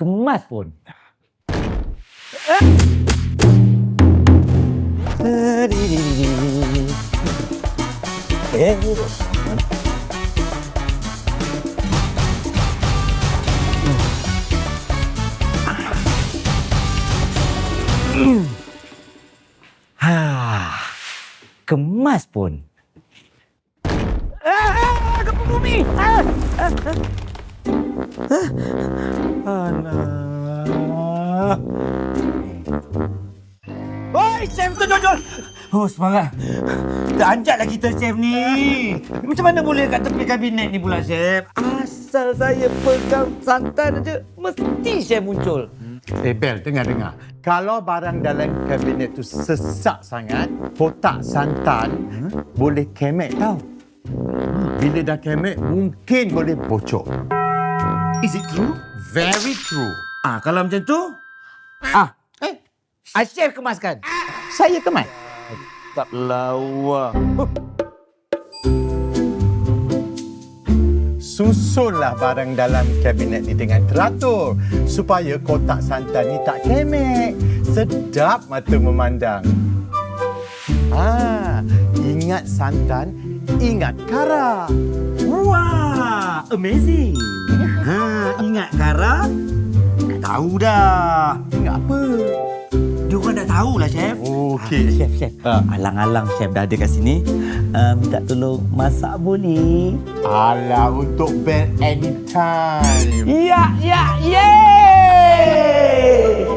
kemas pun. Kemas pun. Gempa bumi! Alah. Oi, Chef tu Jol! Oh, semangat. Dah anjatlah kita, Chef ni. Macam mana boleh kat tepi kabinet ni pula, Chef? Asal saya pegang santan aja, mesti Chef muncul. Bel, dengar. Kalau barang dalam kabinet tu sesak sangat, kotak santan boleh kemek tau. Bila dah kemek, mungkin boleh bocor. Is it true? Very true. Kalau macam tu, Chef kemaskan. Saya kemas. Tak lawa. Susunlah barang dalam kabinet ni dengan teratur supaya kotak santan ni tak kemek. Sedap mata memandang. Ingat santan, ingat kara. Wah, amazing. Ingat Kara? Dah tahu dah. Ingat apa? Dia orang dah tahulah, Chef. Okey. Chef. Alang-alang Chef dah ada kat sini. Minta tolong masak boleh? Alah, untuk Bel anytime. Ya, yeay!